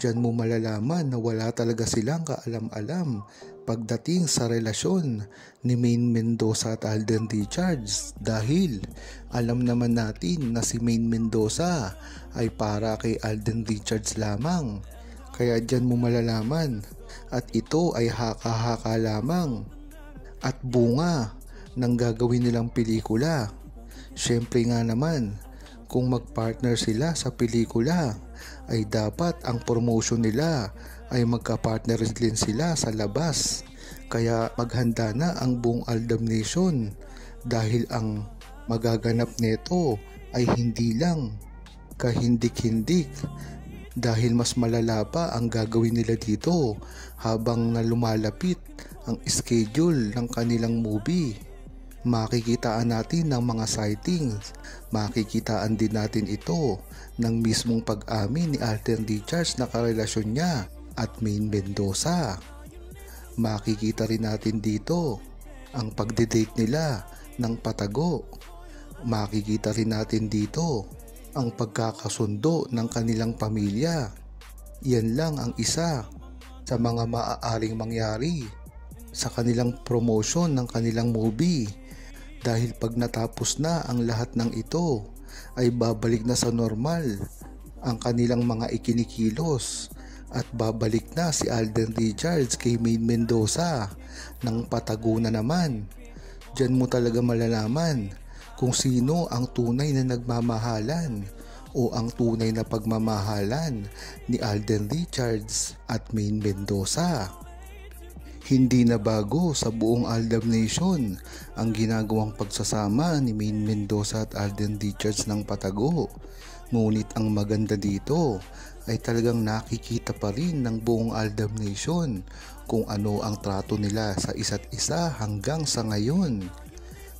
Diyan mo malalaman na wala talaga silang kaalam-alam pagdating sa relasyon ni Maine Mendoza at Alden Richards, dahil alam naman natin na si Maine Mendoza ay para kay Alden Richards lamang. Kaya diyan mo malalaman at ito ay haka-haka lamang at bunga ng gagawin nilang pelikula. Syempre nga naman, kung magpartner sila sa pelikula, ay dapat ang promotion nila ay magka-partner din sila sa labas. Kaya maghanda na ang buong Aldab Nation, dahil ang magaganap nito ay hindi lang kahindik-hindik, dahil mas malala pa ang gagawin nila dito habang na lumalapit ang schedule ng kanilang movie. Makikitaan natin ng mga sightings, makikitaan din natin ito ng mismong pag-amin ni Alden Richards na karelasyon niya at Maine Mendoza. Makikita rin natin dito ang pagdedate nila ng patago. Makikita rin natin dito ang pagkakasundo ng kanilang pamilya. Yan lang ang isa sa mga maaaring mangyari sa kanilang promotion ng kanilang movie. Dahil pag natapos na ang lahat ng ito, ay babalik na sa normal ang kanilang mga ikinikilos at babalik na si Alden Richards kay Maine Mendoza ng patago na naman. Diyan mo talaga malalaman kung sino ang tunay na nagmamahalan o ang tunay na pagmamahalan ni Alden Richards at Maine Mendoza. Hindi na bago sa buong Aldab Nation ang ginagawang pagsasama ni Maine Mendoza at Alden Richards ng patago. Ngunit ang maganda dito ay talagang nakikita pa rin ng buong Aldab Nation kung ano ang trato nila sa isa't isa hanggang sa ngayon.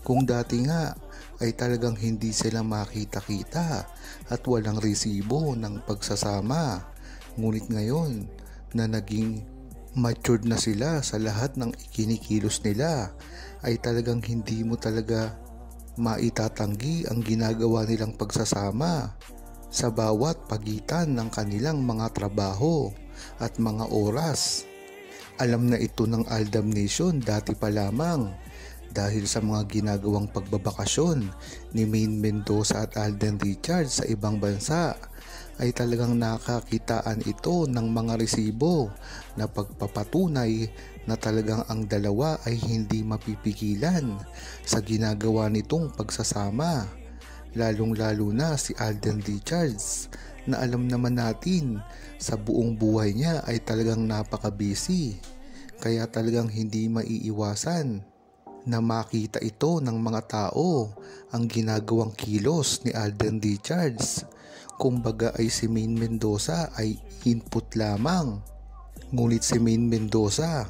Kung dati nga ay talagang hindi sila makita-kita at walang resibo ng pagsasama, ngunit ngayon na naging matured na sila sa lahat ng ikinikilos nila, ay talagang hindi mo talaga maitatanggi ang ginagawa nilang pagsasama sa bawat pagitan ng kanilang mga trabaho at mga oras. Alam na ito ng Aldab Nation dati pa lamang, dahil sa mga ginagawang pagbabakasyon ni Maine Mendoza at Alden Richards sa ibang bansa, ay talagang nakakitaan ito ng mga resibo na pagpapatunay na talagang ang dalawa ay hindi mapipigilan sa ginagawa nitong pagsasama. Lalong-lalo na si Alden Richards, na alam naman natin sa buong buhay niya ay talagang napaka-busy. Kaya talagang hindi maiiwasan na makita ito ng mga tao ang ginagawang kilos ni Alden Richards. Kumbaga ay si Maine Mendoza ay input lamang, ngunit si Maine Mendoza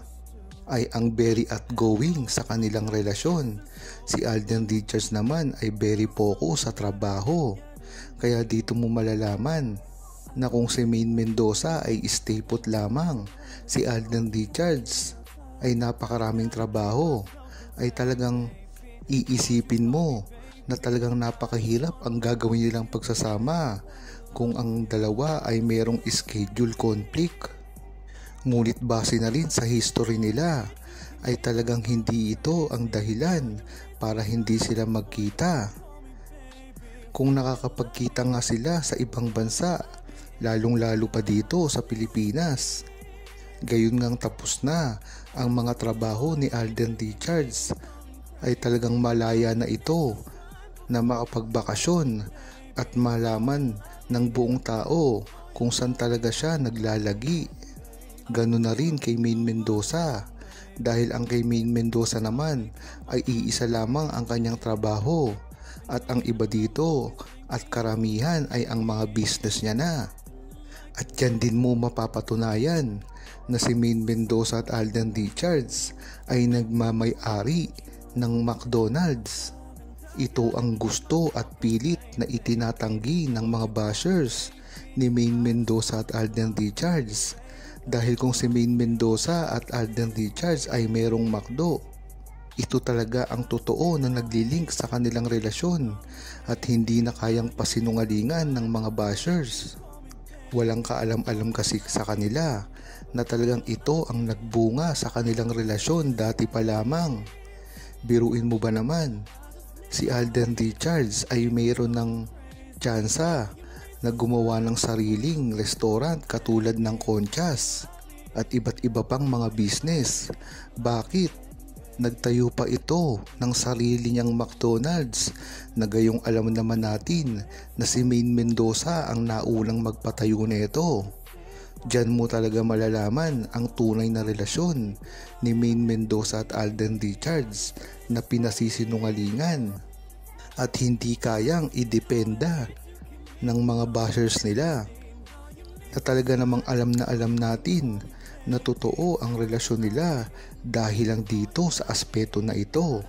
ay ang very outgoing sa kanilang relasyon. Si Alden Richards naman ay very focus sa trabaho. Kaya dito mo malalaman na kung si Maine Mendoza ay stay put lamang, si Alden Richards ay napakaraming trabaho, ay talagang iisipin mo na talagang napakahirap ang gagawin nilang pagsasama kung ang dalawa ay mayroong schedule conflict. Ngunit base na rin sa history nila, ay talagang hindi ito ang dahilan para hindi sila magkita. Kung nakakapagkita nga sila sa ibang bansa, lalong-lalo pa dito sa Pilipinas, gayon ngang tapos na ang mga trabaho ni Alden Richards, ay talagang malaya na ito na makapagbakasyon at malaman ng buong tao kung saan talaga siya naglalagi. Ganun na rin kay Maine Mendoza, dahil ang kay Maine Mendoza naman ay iisa lamang ang kanyang trabaho, at ang iba dito at karamihan ay ang mga business niya na. At yan din mo mapapatunayan na si Maine Mendoza at Alden Richards ay nagmamay-ari ng McDonald's. Ito ang gusto at pilit na itinatanggi ng mga bashers ni Maine Mendoza at Alden Richards, dahil kung si Maine Mendoza at Alden Richards ay merong McDo, ito talaga ang totoo na naglilink sa kanilang relasyon at hindi na kayang pasinungalingan ng mga bashers. Walang kaalam-alam kasi sa kanila na talagang ito ang nagbunga sa kanilang relasyon dati pa lamang. Biruin mo ba naman, si Alden Richards ay mayroon ng tsansa na gumawa ng sariling restaurant katulad ng Conchas at iba't iba pang mga business. Bakit nagtayo pa ito ng sarili niyang McDonald's na gayong alam naman natin na si Maine Mendoza ang naunang magpatayo nito? Diyan mo talaga malalaman ang tunay na relasyon ni Maine Mendoza at Alden Richards na pinasisinungalingan at hindi kayang idependa ng mga bashers nila, na talaga namang alam na alam natin na totoo ang relasyon nila dahil lang dito sa aspeto na ito.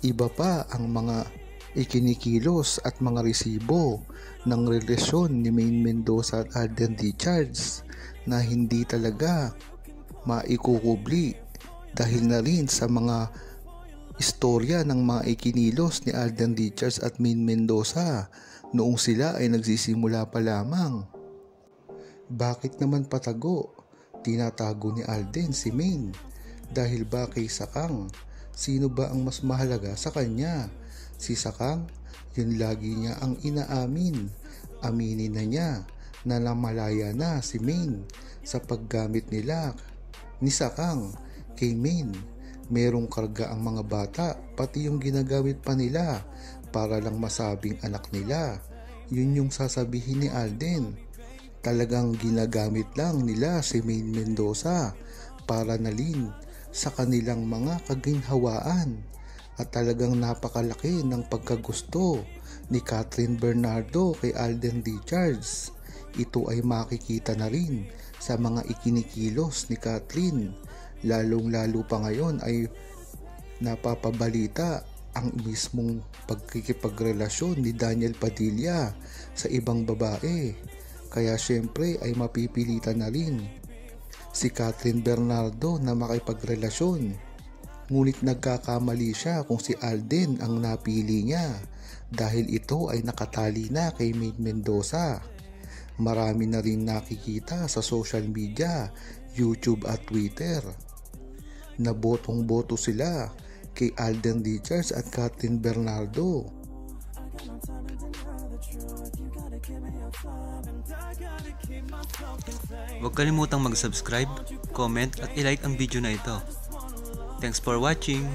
Iba pa ang mga ikinikilos at mga resibo ng relasyon ni Maine Mendoza at Alden Richards na hindi talaga maikukubli dahil na rin sa mga istorya ng mga ikinilos ni Alden Richards at Maine Mendoza noong sila ay nagsisimula pa lamang. Bakit naman patago? Tinatago ni Alden si Maine. Dahil ba kay Sakang? Sino ba ang mas mahalaga sa kanya? Si Sakang? Yun lagi niya ang inaamin. Aminin na niya na namalaya na si Maine sa paggamit nila ni Sakang kay Maine. Merong karga ang mga bata, pati yung ginagamit pa nila para lang masabing anak nila. Yun yung sasabihin ni Alden. Talagang ginagamit lang nila si Maine Mendoza para nalin sa kanilang mga kaginhawaan at talagang napakalaki ng pagkagusto ni Catherine Bernardo kay Alden Richards. Ito ay makikita na rin sa mga ikinikilos ni Catherine. Lalong-lalo pa ngayon ay napapabalita ang mismong pagkikipagrelasyon ni Daniel Padilla sa ibang babae. Kaya syempre ay mapipilitan na rin si Catherine Bernardo na makipagrelasyon. Ngunit nagkakamali siya kung si Alden ang napili niya dahil ito ay nakatali na kay Maine Mendoza. Marami na rin nakikita sa social media, YouTube at Twitter na botong-boto sila kay Alden Richards at Catherine Bernardo. Huwag kalimutang mag-subscribe, comment at i-like ang video na ito. Thanks for watching!